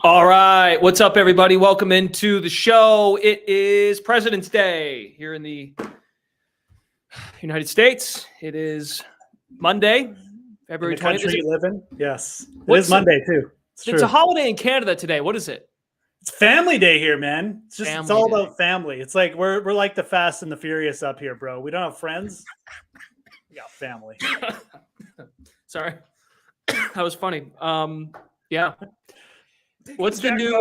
All right. What's up, everybody? Welcome into the show. It is President's Day here in the United States. It is Monday, February 20th. In the country you live in? Yes. It is Monday, too. It's a holiday in Canada today. What is it? It's Family Day here, man. It's all about family. It's like we're like the Fast and the Furious up here, bro. We don't have friends. We got family. Sorry. That was funny. Yeah. What's the new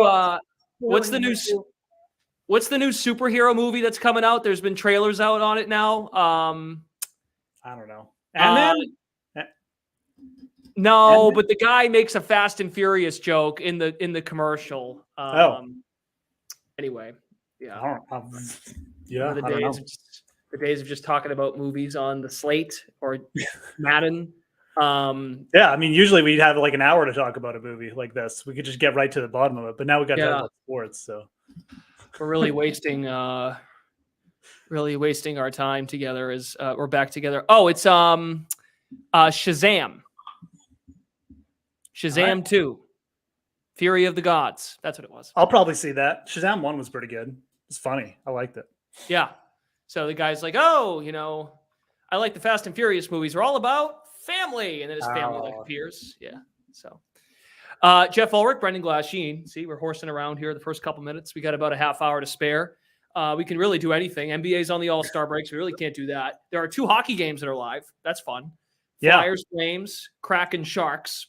superhero movie that's coming out? There's been trailers out on it now. I don't know. Ant-Man? No, but the guy makes a Fast and Furious joke in the commercial. Anyway, yeah. The days of just talking about movies on the Slate or Madden. Yeah, I mean, usually we'd have like an hour to talk about a movie like this. We could just get right to the bottom of it, but now we got to talk about sports. So we're really wasting our time together as we're back together. Oh, it's Shazam. Shazam 2. Fury of the Gods. That's what it was. I'll probably see that. Shazam 1 was pretty good. It's funny. I liked it. Yeah. So the guy's like, oh, I like the Fast and Furious movies. They're all about family. And then his family appears. Yeah. So Jeff Ulrich, Brendan Glasheen. See, we're horsing around here the first couple minutes. We got about a half hour to spare. We can really do anything. NBA's on the All-Star breaks. We really can't do that. There are 2 hockey games that are live. That's fun. Flyers, Flames, Kraken, Sharks.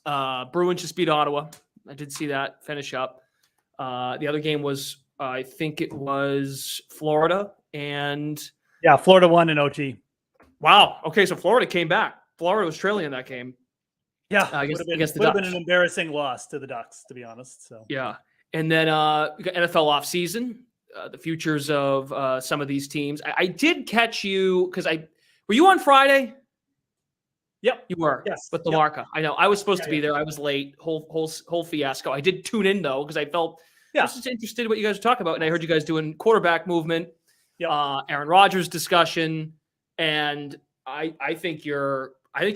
Bruins just beat Ottawa. I did see that finish up. The other game was, I think it was Florida and Florida won in OT. Wow. Okay, so Florida came back. Florida was trailing in that game. Yeah, I guess the would have been an embarrassing loss to the Ducks, to be honest. So yeah, and then we got NFL offseason, the futures of some of these teams. I did catch you because were you on Friday? Yep, you were. Yes, with the Marca. I know. I was supposed to be there. I was late. Whole fiasco. I did tune in though because I felt I was just interested in what you guys were talking about, and I heard you guys doing quarterback movement, Aaron Rodgers discussion, and I think you're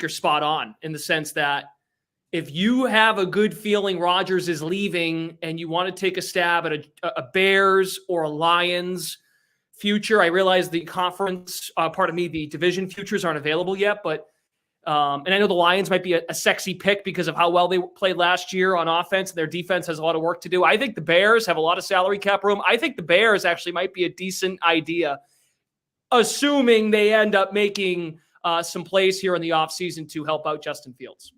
spot on in the sense that if you have a good feeling Rodgers is leaving and you want to take a stab at a Bears or a Lions future, I realize the conference the division futures aren't available yet, but and I know the Lions might be a sexy pick because of how well they played last year on offense. Their defense has a lot of work to do. I think the Bears have a lot of salary cap room. I think the Bears actually might be a decent idea, assuming they end up making some plays here in the offseason to help out Justin Fields.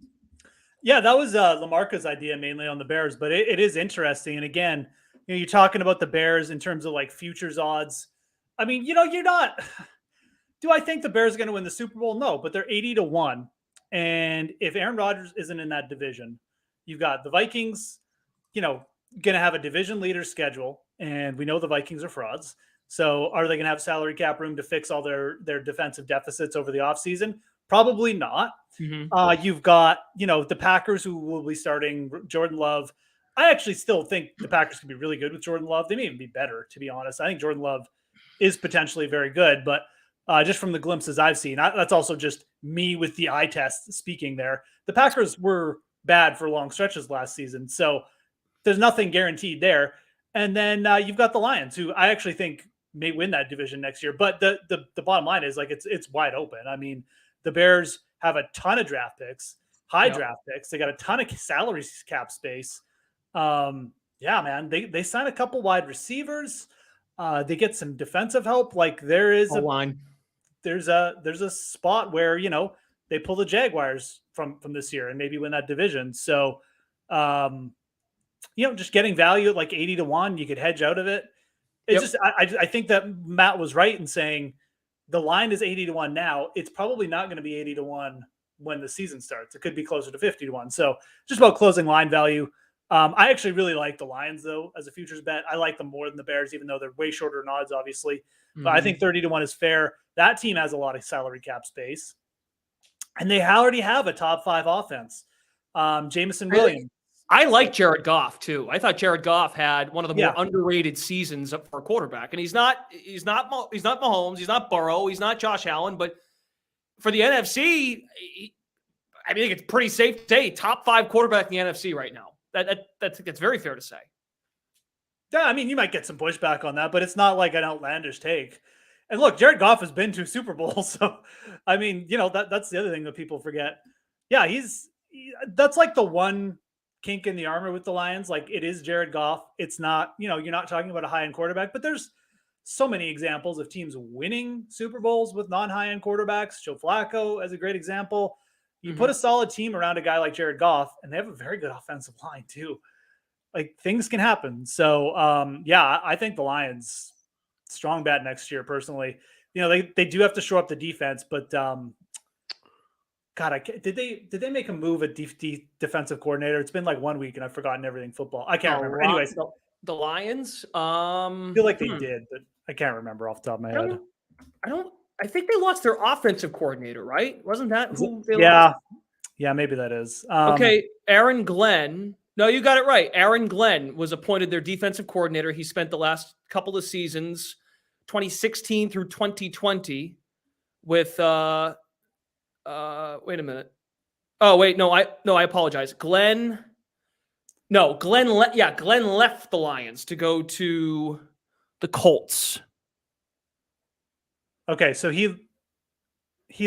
Yeah, that was Lamarca's idea mainly on the Bears, but it is interesting. And again, you're talking about the Bears in terms of like futures odds. I mean, you're not – do I think the Bears are going to win the Super Bowl? No, but they're 80-1. And if Aaron Rodgers isn't in that division, you've got the Vikings, going to have a division leader schedule. And we know the Vikings are frauds. So are they going to have salary cap room to fix all their defensive deficits over the offseason? Probably not. Mm-hmm. You've got, the Packers who will be starting Jordan Love. I actually still think the Packers can be really good with Jordan Love. They may even be better, to be honest. I think Jordan Love is potentially very good, but just from the glimpses I've seen, that's also just me with the eye test speaking there. The Packers were bad for long stretches last season, so there's nothing guaranteed there. And then you've got the Lions, who I actually think may win that division next year. But the bottom line is like it's wide open. I mean, the Bears have a ton of draft picks, draft picks. They got a ton of salary cap space. Man, they sign a couple wide receivers. They get some defensive help. Like there is a line. There's a spot where, they pull the Jaguars from this year and maybe win that division. So, just getting value at like 80-1, you could hedge out of it. It's I think that Matt was right in saying the line is 80-1 now. It's probably not going to be 80-1 when the season starts. It could be closer to 50-1. So just about closing line value. I actually really like the Lions though, as a futures bet. I like them more than the Bears, even though they're way shorter in odds, obviously. But I think 30-1 is fair. That team has a lot of salary cap space. And they already have a top 5 offense. Jameson Williams. I like Jared Goff too. I thought Jared Goff had one of the more underrated seasons for a quarterback. And he's not Mahomes, he's not Burrow, he's not Josh Allen, but for the NFC, I think it's pretty safe to say top 5 quarterback in the NFC right now. That's very fair to say. Yeah, I mean, you might get some pushback on that, but it's not like an outlandish take. And look, Jared Goff has been to Super Bowls, so I mean, that's the other thing that people forget. Yeah, that's like the one kink in the armor with the Lions. Like, it is Jared Goff. It's not, you're not talking about a high-end quarterback, but there's so many examples of teams winning Super Bowls with non-high-end quarterbacks. Joe Flacco as a great example. You put a solid team around a guy like Jared Goff, and they have a very good offensive line too. Like, things can happen. So, yeah, I think the Lions strong bet next year. Personally, they do have to shore up the defense, but God, did they make a move at defensive coordinator? It's been like 1 week, and I've forgotten everything football. I can't remember. Anyways, the Lions. I feel like they did, but I can't remember off the top of my head. I think they lost their offensive coordinator, right? Wasn't that who they lost? Yeah. Yeah, maybe that is. Okay, Aaron Glenn. No, you got it right. Aaron Glenn was appointed their defensive coordinator. He spent the last couple of seasons, 2016 through 2020, with wait a minute. Oh, wait, no, I apologize. Glenn left the Lions to go to the Colts. Okay, so he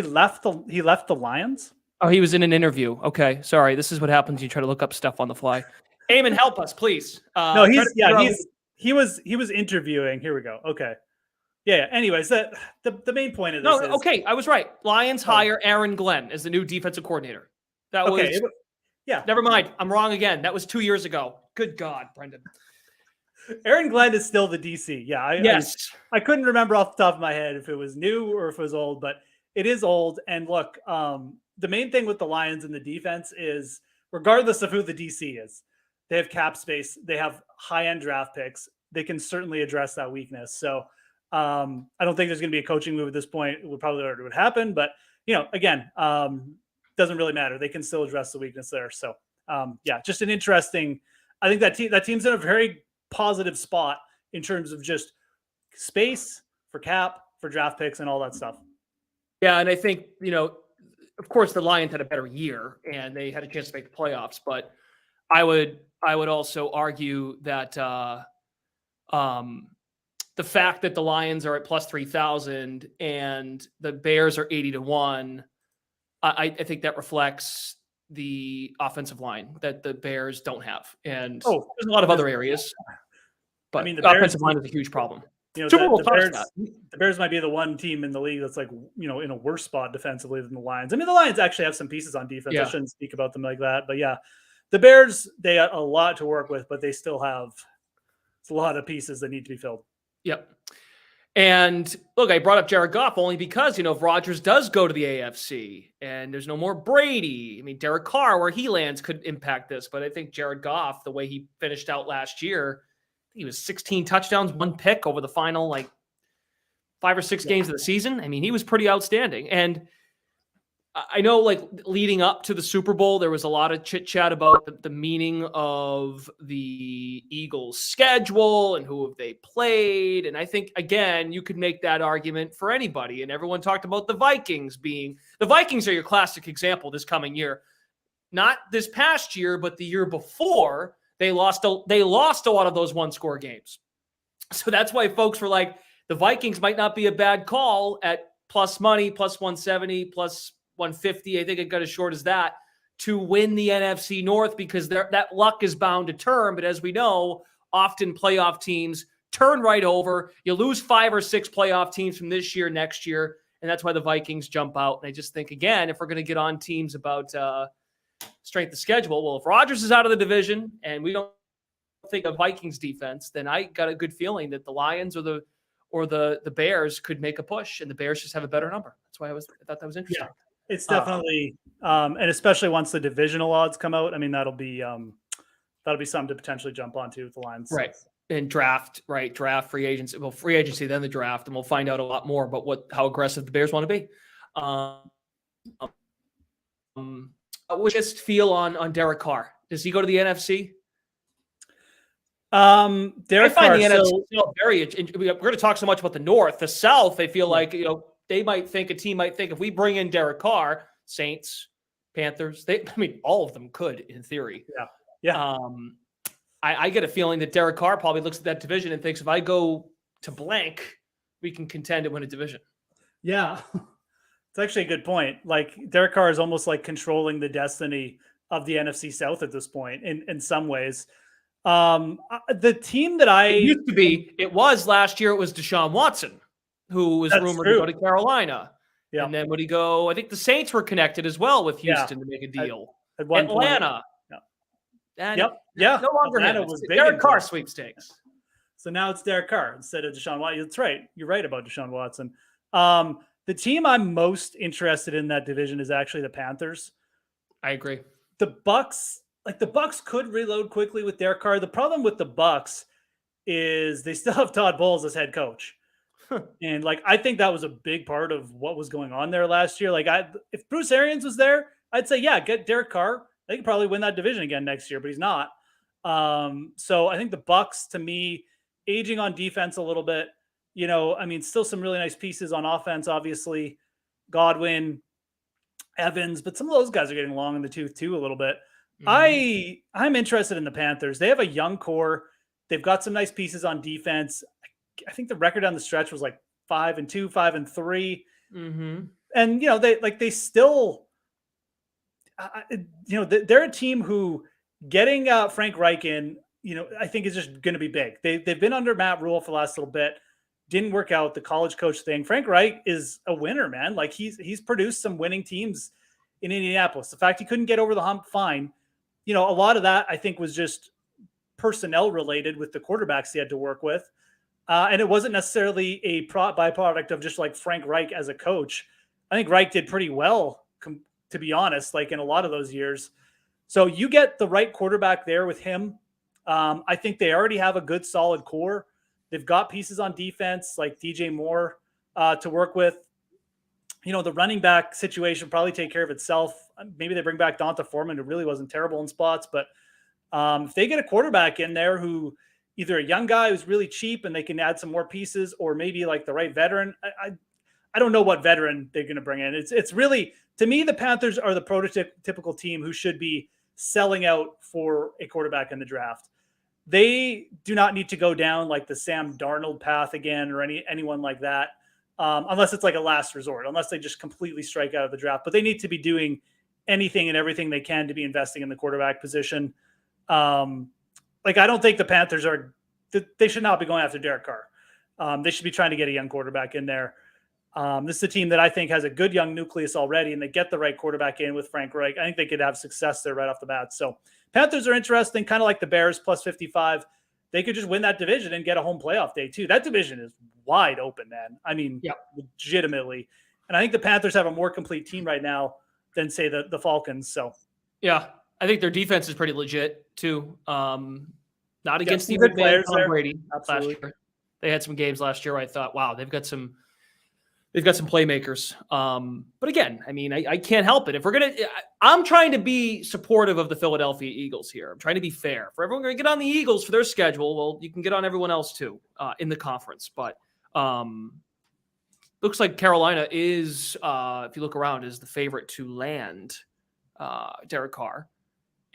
left the Lions? Oh, he was in an interview. Okay, sorry. This is what happens when you try to look up stuff on the fly. Eamon, help us, please. No, he was interviewing. Here we go. Okay. Yeah. Anyways, the main point of this is... okay, I was right. Lions hire Aaron Glenn as the new defensive coordinator. That was... Yeah. Never mind. I'm wrong again. That was 2 years ago. Good God, Brendan. Aaron Glenn is still the DC. Yeah. Yes. I couldn't remember off the top of my head if it was new or if it was old, but it is old. And look, the main thing with the Lions and the defense is, regardless of who the DC is, they have cap space. They have high-end draft picks. They can certainly address that weakness. So I don't think there's going to be a coaching move at this point. It would probably already happen, but again, doesn't really matter. They can still address the weakness there. So yeah, just an interesting. I think that team's in a very positive spot in terms of just space for cap, for draft picks, and all that stuff. Yeah, and I think of course, the Lions had a better year and they had a chance to make the playoffs, but I would also argue that the fact that the Lions are at plus 3,000 and the Bears are 80-1, I think that reflects the offensive line that the Bears don't have. And there's a lot of other areas, but the offensive line is a huge problem. The Bears might be the one team in the league that's like, in a worse spot defensively than the Lions. I mean, the Lions actually have some pieces on defense. Yeah. I shouldn't speak about them like that, but yeah, the Bears, they have a lot to work with, but they still have a lot of pieces that need to be filled. Yep. And look, I brought up Jared Goff only because, if Rodgers does go to the AFC and there's no more Brady, I mean, Derek Carr, where he lands could impact this, but I think Jared Goff, the way he finished out last year, he was 16 touchdowns, 1 pick over the final 5 or 6 games of the season. I mean, he was pretty outstanding. And I know leading up to the Super Bowl, there was a lot of chit chat about the meaning of the Eagles' schedule and who have they played. And I think, again, you could make that argument for anybody. And everyone talked about the Vikings are your classic example this coming year. Not this past year, but the year before. They lost a lot of those 1-score games. So that's why folks were like, the Vikings might not be a bad call at plus money, plus 170, plus 150. I think it got as short as that to win the NFC North because that luck is bound to turn. But as we know, often playoff teams turn right over. You lose 5 or 6 playoff teams from this year, next year. And that's why the Vikings jump out. And I just think, again, if we're going to get on teams about strength of schedule. Well, if Rodgers is out of the division and we don't think of Vikings defense, then I got a good feeling that the Lions or the Bears could make a push, and the Bears just have a better number. That's why I thought that was interesting. Yeah, it's definitely, and especially once the divisional odds come out. I mean, that'll be something to potentially jump onto with the Lions, right? And draft, free agency. Well, free agency, then the draft, and we'll find out a lot more about how aggressive the Bears want to be. What's your feel on Derek Carr? Does he go to the NFC? Derek Carr, the NFC very. We're going to talk so much about the North. The South, they feel like a team might think if we bring in Derek Carr, Saints, Panthers, all of them could in theory. Yeah. Yeah. I get a feeling that Derek Carr probably looks at that division and thinks, if I go to blank, we can contend and win a division. Yeah. It's actually a good point. Like Derek Carr is almost like controlling the destiny of the NFC South at this point in some ways. The team that It was last year, it was Deshaun Watson, who was rumored to go to Carolina. Yeah. And then would he go? I think the Saints were connected as well with Houston to make a deal. At one Atlanta. Point. And no longer Atlanta him. was big Derek Carr sweepstakes. So now it's Derek Carr instead of Deshaun Watson. That's right. You're right about Deshaun Watson. The team I'm most interested in that division is actually the Panthers. I agree. The Bucks could reload quickly with Derek Carr. The problem with the Bucks is they still have Todd Bowles as head coach. And I think that was a big part of what was going on there last year. If Bruce Arians was there, I'd say, yeah, get Derek Carr. They could probably win that division again next year, but he's not. So I think the Bucks, to me, aging on defense a little bit, still some really nice pieces on offense, obviously, Godwin, Evans, but some of those guys are getting long in the tooth too a little bit. Mm-hmm. I'm interested in the Panthers. They have a young core. They've got some nice pieces on defense. I think the record on the stretch was 5-2, 5-3. Mm-hmm. And, they still, they're a team who getting Frank Reich in, I think is just going to be big. They've been under Matt Rule for the last little bit. Didn't work out the college coach thing. Frank Reich is a winner, man. He's produced some winning teams in Indianapolis. The fact he couldn't get over the hump, fine. A lot of that I think was just personnel related with the quarterbacks he had to work with. And it wasn't necessarily a byproduct of just Frank Reich as a coach. I think Reich did pretty well, to be honest, in a lot of those years. So you get the right quarterback there with him. I think they already have a good, solid core. They've got pieces on defense like DJ Moore to work with. The running back situation probably take care of itself. Maybe they bring back Donta Foreman, who really wasn't terrible in spots. But if they get a quarterback in there who either a young guy who's really cheap and they can add some more pieces, or maybe the right veteran, I don't know what veteran they're going to bring in. It's really, to me, the Panthers are the prototypical team who should be selling out for a quarterback in the draft. They do not need to go down the Sam Darnold path again or anyone like that, unless it's a last resort, unless they just completely strike out of the draft. But they need to be doing anything and everything they can to be investing in the quarterback position. I don't think the Panthers they should not be going after Derek Carr. They should be trying to get a young quarterback in there. This is a team that I think has a good young nucleus already, and they get the right quarterback in with Frank Reich. I think they could have success there right off the bat. So Panthers are interesting, kind of like the Bears, plus 55. They could just win that division and get a home playoff day too. That division is wide open, man. Legitimately. And I think the Panthers have a more complete team right now than, say, the Falcons. So, yeah, I think their defense is pretty legit too. Not against the good players Tom Brady. Absolutely. Last year. They had some games last year where I thought, wow, they've got some playmakers. But again, I can't help it. I'm trying to be supportive of the Philadelphia Eagles here. I'm trying to be fair. For everyone going to get on the Eagles for their schedule, well, you can get on everyone else too in the conference. But looks like Carolina is, if you look around, is the favorite to land Derek Carr.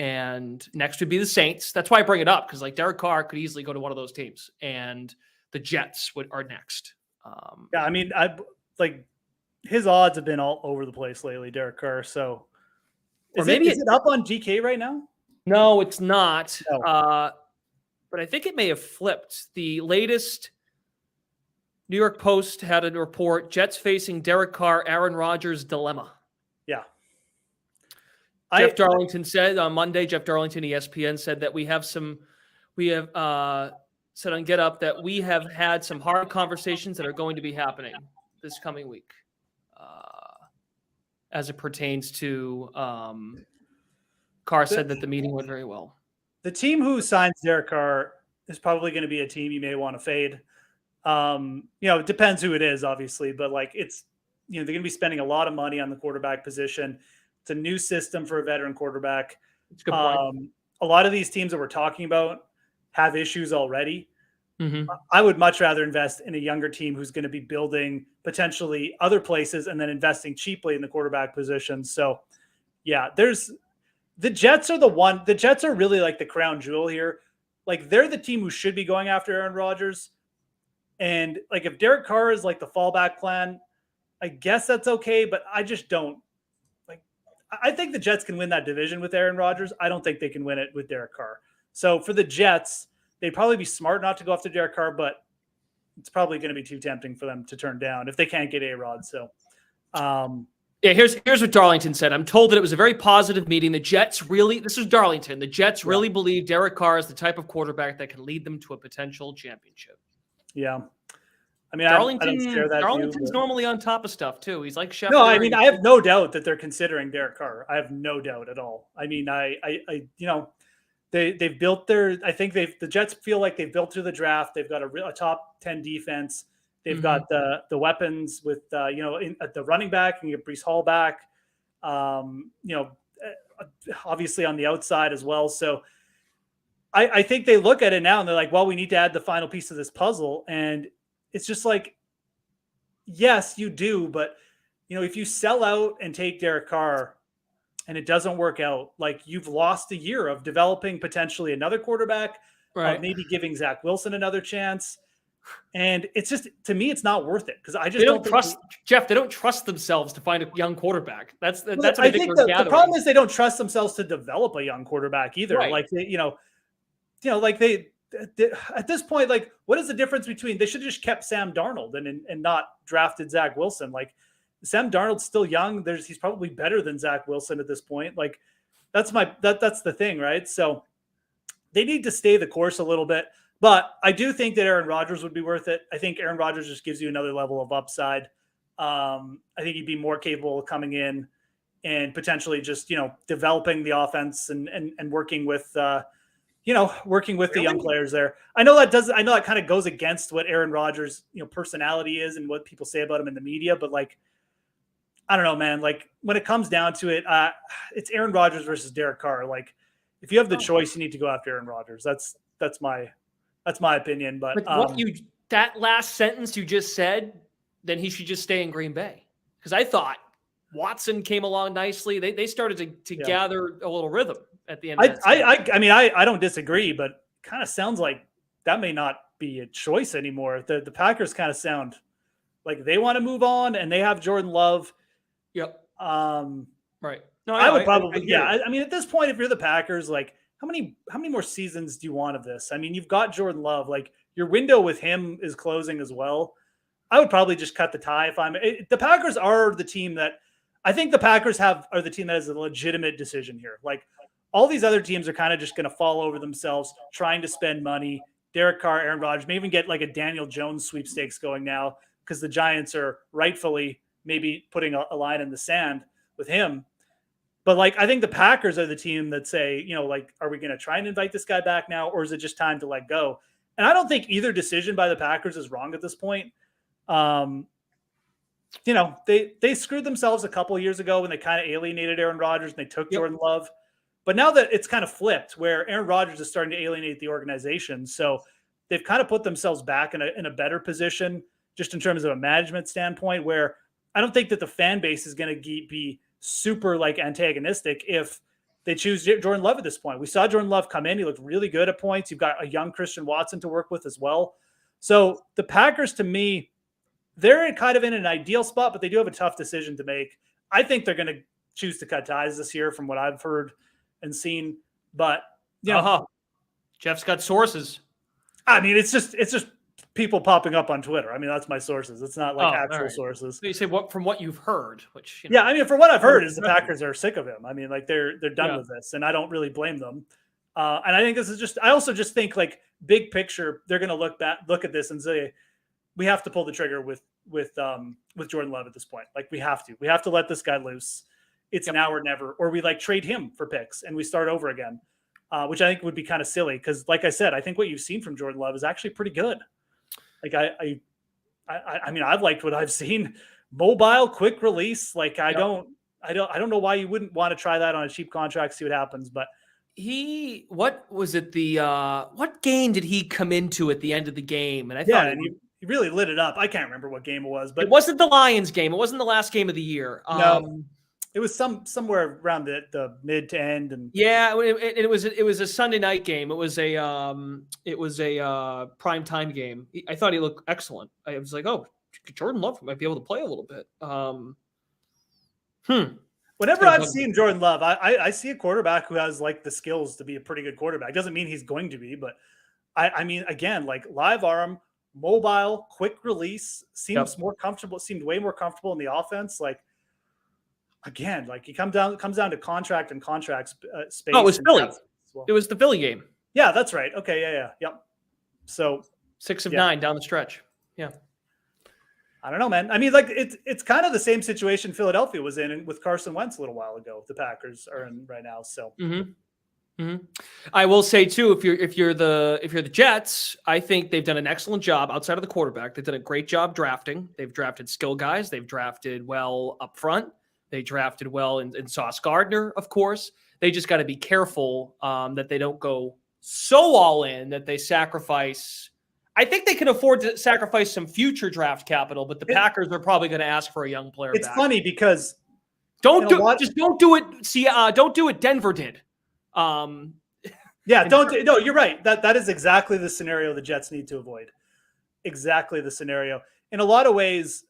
And next would be the Saints. That's why I bring it up, because Derek Carr could easily go to one of those teams, and the Jets are next. His odds have been all over the place lately, Derek Carr. So is it up on GK right now? No, it's not. No. But I think it may have flipped. The latest New York Post had a report: Jets facing Derek Carr, Aaron Rodgers dilemma. Yeah. Jeff Darlington said on Monday, ESPN said that we have said on Get Up that we have had some hard conversations that are going to be happening this coming week as it pertains to Carr said that the meeting went very well. The team who signs Derek Carr is probably going to be a team you may want to fade. It depends who it is, obviously, but it's, they're going to be spending a lot of money on the quarterback position. It's a new system for a veteran quarterback. It's a good point. A lot of these teams that we're talking about have issues already. Mm-hmm. I would much rather invest in a younger team who's going to be building potentially other places and then investing cheaply in the quarterback position. So, yeah, there's The Jets are really like the crown jewel here. Like they're the team who should be going after Aaron Rodgers. And like if Derek Carr is like the fallback plan, I guess that's okay, but I just don't like I think the Jets can win that division with Aaron Rodgers. I don't think they can win it with Derek Carr. So for the Jets, they'd probably be smart not to go after Derek Carr, but it's probably going to be too tempting for them to turn down if they can't get A-Rod. So here's what Darlington said. I'm told that it was a very positive meeting. The Jets this is Darlington. The Jets really believe Derek Carr is the type of quarterback that can lead them to a potential championship. Yeah. I mean, Darlington's normally on top of stuff too. He's like Chef. No, I mean, I have no doubt that they're considering Derek Carr. I have no doubt at all. I mean, they've built the Jets feel like they've built through the draft. They've got a top 10 defense. They've got the weapons with at the running back, and you get Breece Hall back. Obviously on the outside as well. So I think they look at it now and they're like, well, we need to add the final piece of this puzzle. And it's just like, yes, you do. But, if you sell out and take Derek Carr and it doesn't work out, like you've lost a year of developing potentially another quarterback, of maybe giving Zach Wilson another chance. And it's just, to me, it's not worth it because I just don't trust Jeff. They don't trust themselves to find a young quarterback. That's what I think the problem is they don't trust themselves to develop a young quarterback either. Right. Like they at this point, like what is the difference between they should have just kept Sam Darnold and not drafted Zach Wilson? Like Sam Darnold's still young. He's probably better than Zach Wilson at this point. Like that's the thing, right? So they need to stay the course a little bit. But I do think that Aaron Rodgers would be worth it. I think Aaron Rodgers just gives you another level of upside. I think he'd be more capable of coming in and potentially just, developing the offense and working with, the young players there. I know that kind of goes against what Aaron Rodgers, personality is and what people say about him in the media. But like, I don't know, man, like when it comes down to it, it's Aaron Rodgers versus Derek Carr. Like if you have the choice, you need to go after Aaron Rodgers. That's my opinion. But that last sentence you just said, then he should just stay in Green Bay. Because I thought Watson came along nicely. They started to gather a little rhythm at the end. I don't disagree, but it kind of sounds like that may not be a choice anymore. The Packers kind of sound like they want to move on, and they have Jordan Love. Yep. Right. No, I would probably. I mean, at this point, if you're the Packers, like. How many more seasons do you want of this? I mean, you've got Jordan Love. Like your window with him is closing as well. I would probably just cut the tie the Packers are the team that I think the Packers are the team that has a legitimate decision here. Like all these other teams are kind of just going to fall over themselves trying to spend money. Derek Carr, Aaron Rodgers, may even get like a Daniel Jones sweepstakes going now because the Giants are rightfully maybe putting a line in the sand with him. But like, I think the Packers are the team that say, are we going to try and invite this guy back now? Or is it just time to let go? And I don't think either decision by the Packers is wrong at this point. They screwed themselves a couple of years ago when they kind of alienated Aaron Rodgers and they took Jordan Love. But now that it's kind of flipped where Aaron Rodgers is starting to alienate the organization. So they've kind of put themselves back in a better position just in terms of a management standpoint where I don't think that the fan base is going to be super like antagonistic if they choose Jordan Love at this point. We saw Jordan Love come in. He looked really good at points. You've got a young Christian Watson to work with as well. So the Packers, to me, they're kind of in an ideal spot, but they do have a tough decision to make. I think they're going to choose to cut ties this year from what I've heard and seen. But, Jeff's got sources. I mean, it's just people popping up on Twitter. I mean, that's my sources. It's not like actual sources. So you say from what you've heard, which I mean, from what I've heard is the Packers are sick of him. I mean, like they're done with this, and I don't really blame them. And I think this is I also just think like big picture, they're going to look at this and say, we have to pull the trigger with Jordan Love at this point. Like we have to let this guy loose. It's now or never, or we like trade him for picks and we start over again, which I think would be kind of silly. Cause like I said, I think what you've seen from Jordan Love is actually pretty good. Like I mean, I've liked what I've seen. Mobile, quick release. Like I don't know why you wouldn't want to try that on a cheap contract, see what happens. But what was it? What game did he come into at the end of the game? And I thought he really lit it up. I can't remember what game it was, but it wasn't the Lions game. It wasn't the last game of the year. No. It was somewhere around the mid to end, and it was a Sunday night game. It was a prime time game. I thought he looked excellent. I was like, oh, Jordan Love might be able to play a little bit. Whenever I've seen Jordan Love, I see a quarterback who has like the skills to be a pretty good quarterback. Doesn't mean he's going to be, but I mean, again, like live arm, mobile, quick release, seems more comfortable. Seemed way more comfortable in the offense. Like, again, like he comes down to contract and space. Oh, it was Philly. Well. It was the Philly game. Yeah, that's right. Okay, yep. So 6 of 9 down the stretch. Yeah. I don't know, man. I mean, like it's kind of the same situation Philadelphia was in with Carson Wentz a little while ago. The Packers are in right now. So I will say too, if you're the Jets, I think they've done an excellent job outside of the quarterback. They've done a great job drafting. They've drafted skill guys. They've drafted well up front. They drafted well in Sauce Gardner, of course. They just got to be careful that they don't go so all in that they sacrifice. I think they can afford to sacrifice some future draft capital, but the Packers are probably going to ask for a young player. It's funny because don't do it. See, don't do it. Denver did. No, you're right. That is exactly the scenario the Jets need to avoid. Exactly the scenario. In a lot of ways,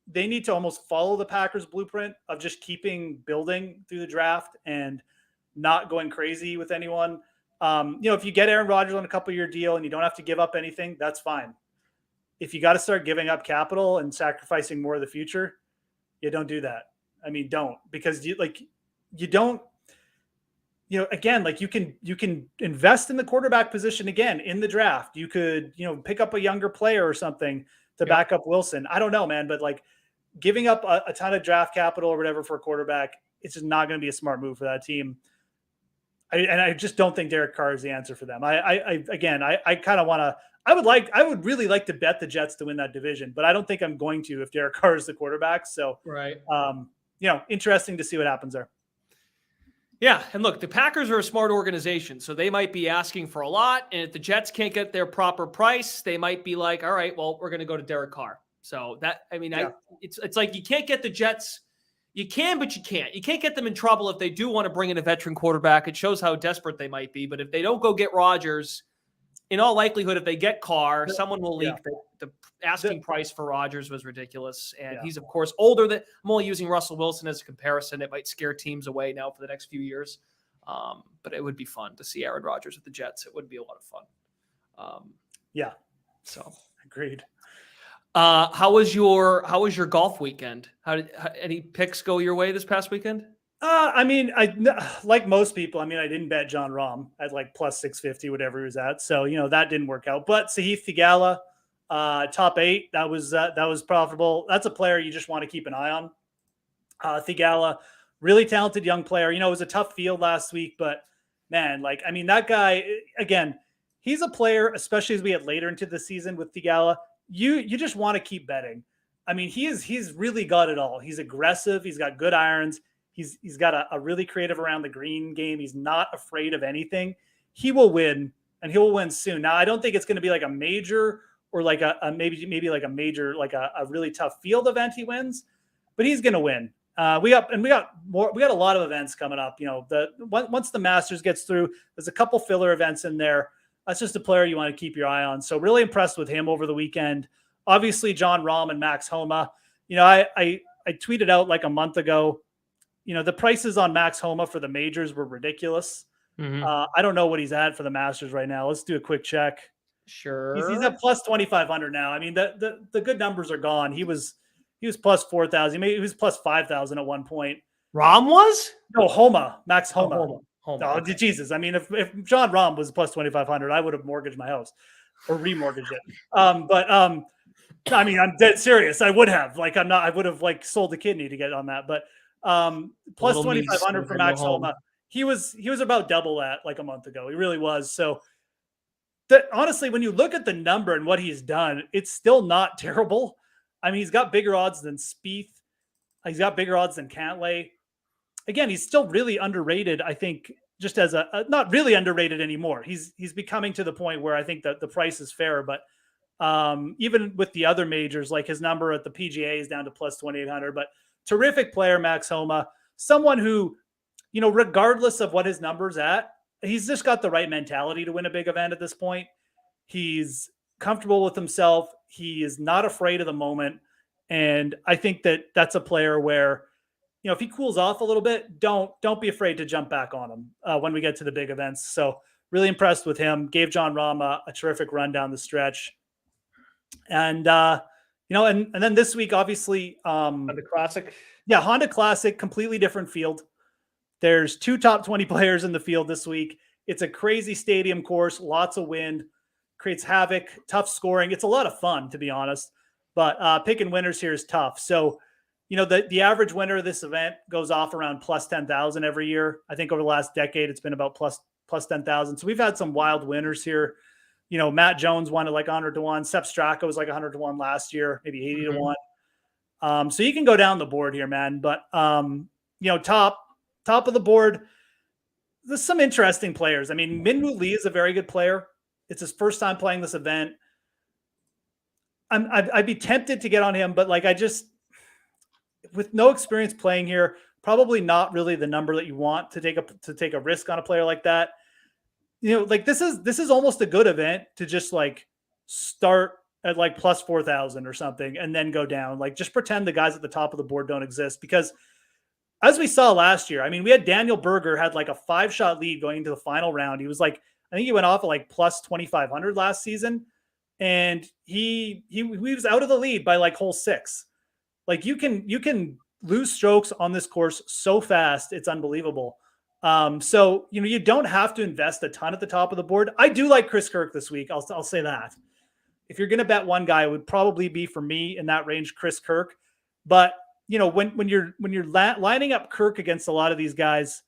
they need to almost follow the Packers blueprint of just keeping building through the draft and not going crazy with anyone. If you get Aaron Rodgers on a couple-year deal and you don't have to give up anything, that's fine. If you got to start giving up capital and sacrificing more of the future, you don't do that. I mean, don't, because you don't. Again, like you can invest in the quarterback position again in the draft. You could, pick up a younger player or something to back up Wilson. I don't know, man, but like giving up a ton of draft capital or whatever for a quarterback, it's just not going to be a smart move for that team. I just don't think Derek Carr is the answer for them. I kind of want to. I would really like to bet the Jets to win that division, but I don't think I'm going to if Derek Carr is the quarterback. So, right. Interesting to see what happens there. Yeah, and look, the Packers are a smart organization, so they might be asking for a lot, and if the Jets can't get their proper price, they might be like, all right, well, we're going to go to Derek Carr. So it's like you can't get the Jets. You can, but you can't. You can't get them in trouble if they do want to bring in a veteran quarterback. It shows how desperate they might be, but if they don't go get Rodgers, in all likelihood, if they get Carr, someone will leak the asking price for Rodgers was ridiculous. And he's, of course, older. I'm only using Russell Wilson as a comparison. It might scare teams away now for the next few years. But it would be fun to see Aaron Rodgers with the Jets. It would be a lot of fun. So agreed. How was your golf weekend? Any picks go your way this past weekend? I like most people. I didn't bet John Rahm at like plus 650, whatever he was at. So that didn't work out. But Sahith Theegala, top 8, that was profitable. That's a player you just want to keep an eye on. Theegala, really talented young player. It was a tough field last week, but man, that guy again. He's a player, especially as we get later into the season with Theegala. You just want to keep betting. He's really got it all. He's aggressive. He's got good irons. He's got a really creative around the green game. He's not afraid of anything. He will win, and he will win soon. Now, I don't think it's going to be like a major or like a maybe like a major, like a really tough field event he wins, but he's going to win. We got a lot of events coming up. Once the Masters gets through, there's a couple filler events in there. That's just a player you want to keep your eye on. So really impressed with him over the weekend. Obviously, John Rahm and Max Homa. I tweeted out like a month ago. The prices on Max Homa for the majors were ridiculous. Mm-hmm. I don't know what he's at for the Masters right now. Let's do a quick check. Sure. He's at plus 2,500 now. The good numbers are gone. He was plus 4,000. He was plus 5,000 at one point. Rahm was? No, Homa. Max Homa. Homa. Oh, okay. Jesus. If John Rahm was plus 2,500, I would have mortgaged my house or remortgaged it. I'm dead serious. I would have. I would have sold the kidney to get on that. But plus 2,500 for Max Homa. He was about double that like a month ago. He really was. So honestly, when you look at the number and what he's done, it's still not terrible. He's got bigger odds than Spieth. He's got bigger odds than Cantlay. Again, he's still really underrated. I think just as not really underrated anymore. He's becoming to the point where I think that the price is fair. But even with the other majors, like his number at the PGA is down to plus 2,800. But terrific player, Max Homa. someone who, regardless of what his number's at, he's just got the right mentality to win a big event at this point. He's comfortable with himself. He is not afraid of the moment. And I think that that's a player where, if he cools off a little bit, don't be afraid to jump back on him when we get to the big events. So really impressed with him. Gave John Rahm a terrific run down the stretch. And, and then this week, obviously, the Classic. Yeah, Honda Classic, completely different field. There's 2 top 20 players in the field this week. It's a crazy stadium course, lots of wind, creates havoc, tough scoring. It's a lot of fun, to be honest. But picking winners here is tough. So, the average winner of this event goes off around plus 10,000 every year. I think over the last decade, it's been about plus 10,000. So we've had some wild winners here. Matt Jones won at like 100 to 1. Sepp Straka was like 100 to 1 last year, maybe 80 to 1. So you can go down the board here, man. But, top of the board, there's some interesting players. I mean, Minwoo Lee is a very good player. It's his first time playing this event. I'd be tempted to get on him, but with no experience playing here, probably not really the number that you want to take a risk on a player like that. This is almost a good event to just start at plus 4,000 or something and then go down. Just pretend the guys at the top of the board don't exist, because as we saw last year, I mean, we had Daniel Berger had a 5-shot lead going into the final round. He was I think he went off at plus 2,500 last season, and he was out of the lead by hole 6. You can lose strokes on this course so fast. It's unbelievable. So, you don't have to invest a ton at the top of the board. I do like Chris Kirk this week. I'll say that. If you're going to bet one guy, it would probably be, for me in that range, Chris Kirk. But, when you're lining up Kirk against a lot of these guys,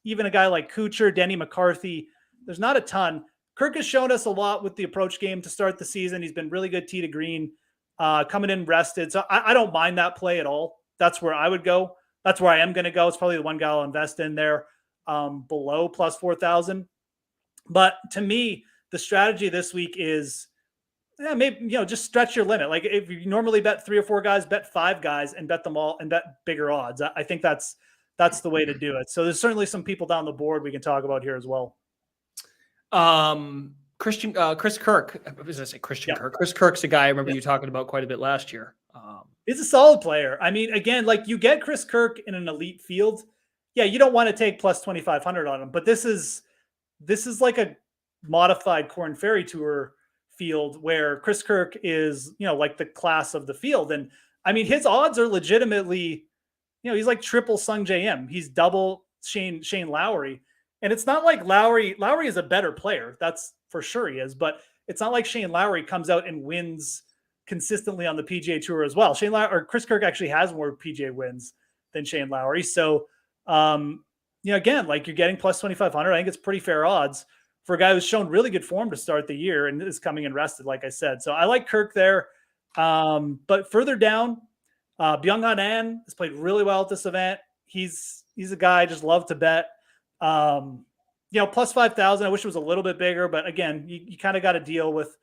even a guy like Kuchar, Denny McCarthy, there's not a ton. Kirk has shown us a lot with the approach game to start the season. He's been really good tee to green, coming in rested. So I don't mind that play at all. That's where I would go. That's where I am going to go. It's probably the one guy I'll invest in there below plus 4,000. But to me, the strategy this week is, maybe, just stretch your limit. If you normally bet 3 or 4 guys, bet 5 guys and bet them all and bet bigger odds. I think that's the way to do it. So there's certainly some people down the board we can talk about here as well. Chris Kirk. I was going to say Christian Kirk. Chris Kirk's a guy I remember you talking about quite a bit last year. He's a solid player. I mean, again, you get Chris Kirk in an elite field. Yeah, you don't want to take plus 2,500 on him, but this is like a modified Korn Ferry Tour field where Chris Kirk is, the class of the field. And I mean, his odds are legitimately, he's like triple Sung J.M. He's double Shane Lowry. And it's not like Lowry is a better player. That's for sure he is, but it's not like Shane Lowry comes out and wins consistently on the PGA Tour as well. Chris Kirk actually has more PGA wins than Shane Lowry. So, again, you're getting plus 2,500. I think it's pretty fair odds for a guy who's shown really good form to start the year and is coming in rested, like I said. So I like Kirk there. But further down, Byung-Hun An has played really well at this event. He's a guy I just love to bet. Plus 5,000. I wish it was a little bit bigger, but again, you kind of got to deal with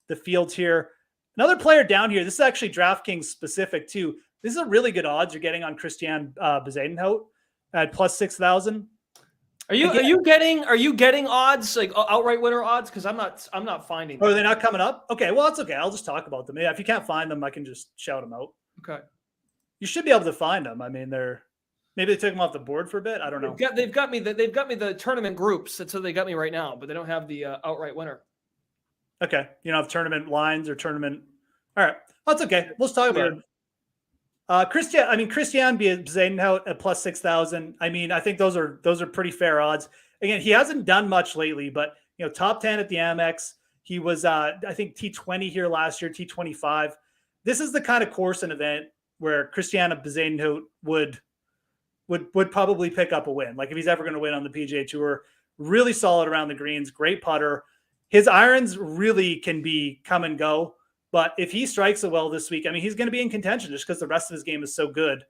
the fields here. Another player down here, this is actually DraftKings specific too. This is a really good odds you're getting on Christian Bezuidenhout at plus 6,000. Are you getting odds, outright winner odds? Because I'm not finding them. Oh, are they not coming up? Okay, well, that's okay. I'll just talk about them. Yeah, if you can't find them, I can just shout them out. Okay. You should be able to find them. I mean, maybe they took them off the board for a bit. I don't know. They've got me the tournament groups. That's how they got me right now, but they don't have the outright winner. Okay. You don't have tournament lines or tournament. All right. That's okay. Let's talk about it. Christian Bezuidenhout at plus 6,000. I mean, I think those are pretty fair odds. Again, he hasn't done much lately, but top 10 at the Amex. He was I think T20 here last year, T25. This is the kind of course and event where Christian Bezuidenhout would probably pick up a win. If he's ever going to win on the PGA Tour, really solid around the greens, great putter. His irons really can be come and go. But if he strikes it well this week, I mean, he's going to be in contention just because the rest of his game is so good.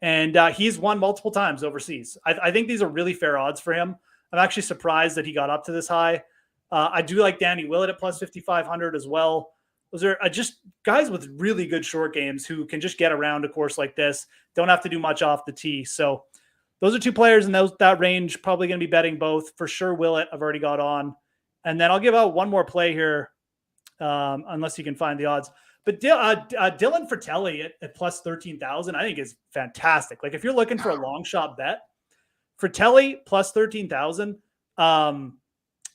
And he's won multiple times overseas. I think these are really fair odds for him. I'm actually surprised that he got up to this high. I do like Danny Willett at plus 5,500 as well. Those are just guys with really good short games who can just get around a course like this. Don't have to do much off the tee. So those are two players in that range. Probably going to be betting both for sure. Willett, I've already got on, and then I'll give out one more play here, unless you can find the odds. But Dylan Fratelli at plus 13,000, I think is fantastic. Like if you're looking for a long shot bet, Fratelli plus 13,000.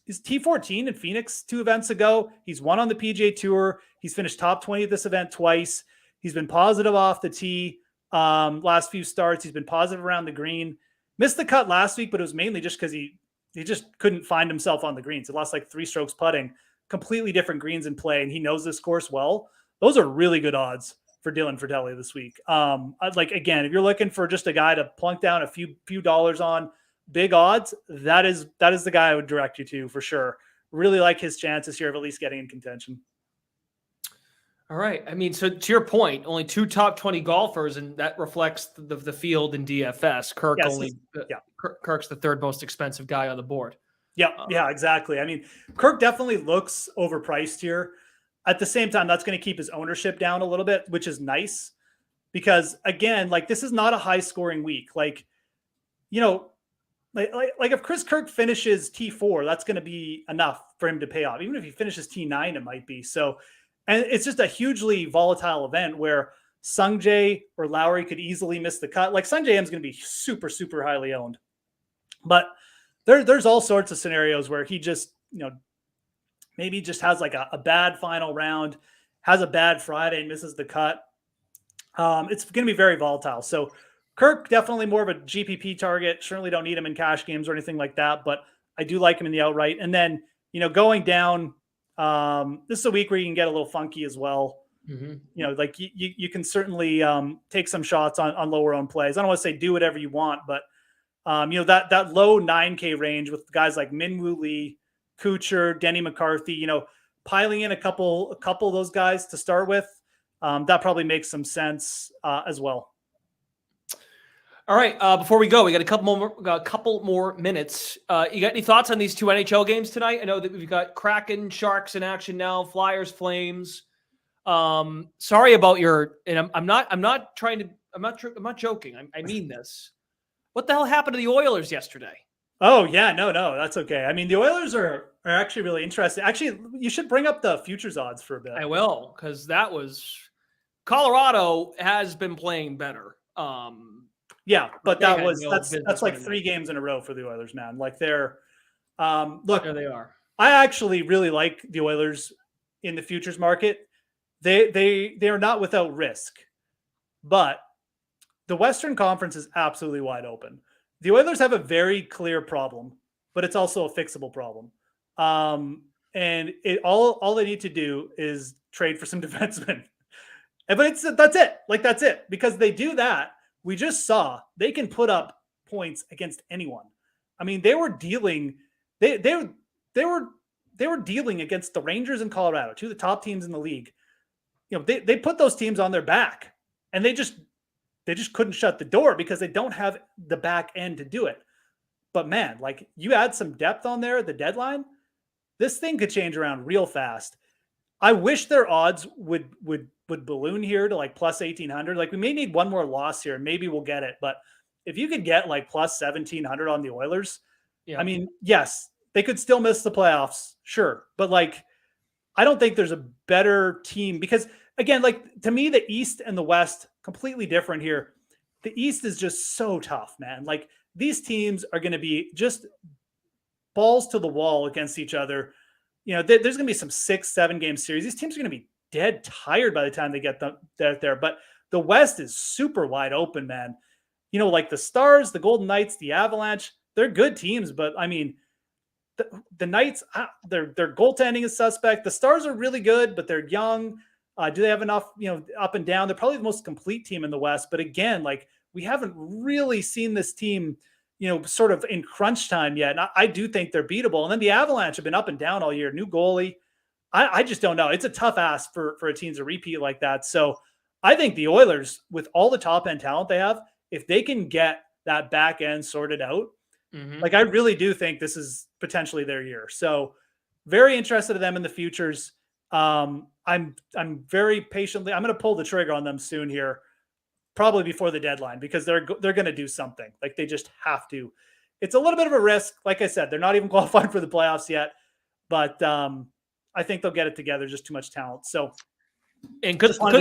He's T14 in Phoenix 2 events ago. He's won on the PGA Tour. He's finished top 20 at this event twice. He's been positive off the tee last few starts. He's been positive around the green. Missed the cut last week, but it was mainly just because he just couldn't find himself on the greens. He lost like 3 strokes putting. Completely different greens in play, and he knows this course well. Those are really good odds for Dylan Fratelli this week. Like again, if you're looking for just a guy to plunk down a few dollars on big odds, that is the guy I would direct you to for sure. Really like his chances here of at least getting in contention. All right. I mean, so to your point, only 2 top 20 golfers, and that reflects the field in DFS. Kirk's the third most expensive guy on the board. Yeah, exactly. I mean, Kirk definitely looks overpriced here. At the same time, that's going to keep his ownership down a little bit, which is nice because again, like this is not a high scoring week. Like, you know, like if Chris Kirk finishes T4, that's going to be enough for him to pay off. Even if he finishes T9, it might be. So, and it's just a hugely volatile event where Sungjae or Lowry could easily miss the cut. Like Sungjae M is going to be super, super highly owned. But there's all sorts of scenarios where he just, maybe just has like a bad final round, has a bad Friday and misses the cut. It's going to be very volatile. So Kirk, definitely more of a GPP target. Certainly don't need him in cash games or anything like that, but I do like him in the outright. And then, going down, this is a week where you can get a little funky as well. Mm-hmm. Like you can certainly take some shots on lower owned plays. I don't want to say do whatever you want, but that low 9K range with guys like Minwoo Lee, Kuchar, Denny McCarthy, piling in a couple of those guys to start with, that probably makes some sense as well. All right. Before we go, we got a couple more minutes. You got any thoughts on these 2 NHL games tonight? I know that we've got Kraken, Sharks in action now, Flyers, Flames. Sorry about and I'm not joking. I mean this. What the hell happened to the Oilers yesterday? Oh yeah, no, that's okay. I mean, the Oilers are actually really interesting. Actually, you should bring up the futures odds for a bit. I will, because Colorado has been playing better. Yeah, but that's like 3 games in a row for the Oilers, man. Like they're look, there they are. I actually really like the Oilers in the futures market. They are not without risk, but the Western Conference is absolutely wide open. The Oilers have a very clear problem, but it's also a fixable problem. And all they need to do is trade for some defensemen. But that's it. Like that's it. Because they do that. We just saw they can put up points against anyone. I mean, they were dealing against the Rangers and Colorado, 2 of the top teams in the league. They put those teams on their back, and they just couldn't shut the door because they don't have the back end to do it. But man, like you add some depth on there at the deadline, this thing could change around real fast. I wish their odds would balloon here to like plus 1,800. Like we may need one more loss here. Maybe we'll get it. But if you could get like plus 1,700 on the Oilers, I mean, yes, they could still miss the playoffs. Sure. But like, I don't think there's a better team because again, like to me, the East and the West completely different here. The East is just so tough, man. Like these teams are going to be just balls to the wall against each other. There's going to be some 6-7 game series. These teams are going to be dead tired by the time they get there. But the West is super wide open, man. Like the Stars, the Golden Knights, the Avalanche, they're good teams. But I mean, the Knights, their goaltending is suspect. The Stars are really good, but they're young. Do they have enough, up and down? They're probably the most complete team in the West. But again, like we haven't really seen this team, sort of in crunch time yet. And I do think they're beatable. And then the Avalanche have been up and down all year. New goalie. I just don't know. It's a tough ask for a team to repeat like that. So I think the Oilers, with all the top end talent they have, if they can get that back end sorted out, like I really do think this is potentially their year. So very interested in them in the futures. I'm very patiently, I'm going to pull the trigger on them soon here. probably before the deadline, because they're going to do something. Like, they just have to. It's a little bit of a risk. Like I said, they're not even qualifying for the playoffs yet, but I think they'll get it together. Just too much talent. So, and good luck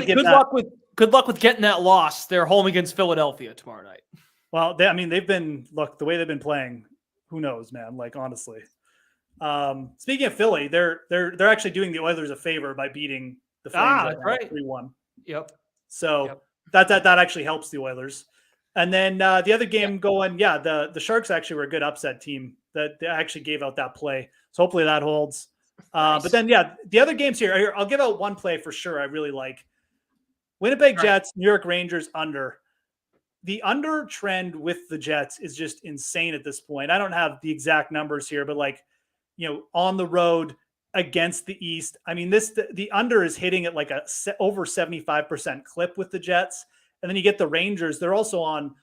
with getting that loss. They're home against Philadelphia tomorrow night. Well, the way they've been playing. Who knows, man? Like, honestly. Speaking of Philly, they're actually doing the Oilers a favor by beating the Flames. That's right. 3-1. Yep. So that actually helps the Oilers. And then the other game going, the Sharks actually were a good upset team that they actually gave out that play. So hopefully that holds. Nice. But then, the other games here, I'll give out one play for sure I really like. Winnipeg Jets, New York Rangers under. The under trend with the Jets is just insane at this point. I don't have the exact numbers here, but on the road against the East. I mean, the under is hitting at like over 75% clip with the Jets. And then you get the Rangers. They're also on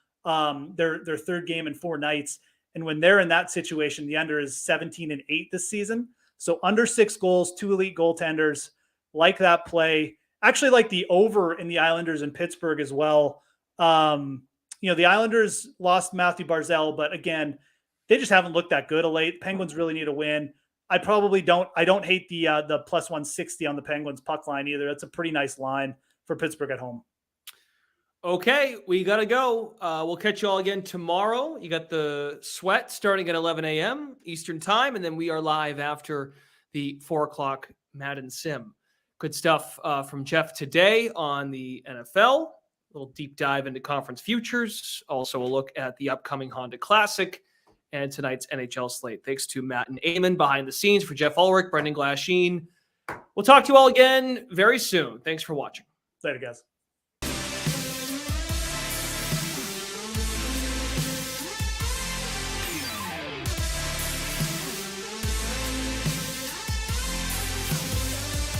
their third game in 4 nights. And when they're in that situation, the under is 17-8 this season. So under 6 goals, 2 elite goaltenders. Like that play. Actually, like the over in the Islanders and Pittsburgh as well. The Islanders lost Matthew Barzal, but again, they just haven't looked that good of late. Penguins really need a win. I don't hate the plus 160 on the Penguins puck line either. That's a pretty nice line for Pittsburgh at home. Okay, we got to go. We'll catch you all again tomorrow. You got the Sweat starting at 11 a.m. Eastern time, and then we are live after the 4 o'clock Madden Sim. Good stuff from Jeff today on the NFL. A little deep dive into conference futures. Also a look at the upcoming Honda Classic and tonight's NHL slate. Thanks to Matt and Eamon behind the scenes. For Jeff Ulrich, Brendan Glasheen. We'll talk to you all again very soon. Thanks for watching. Later, guys.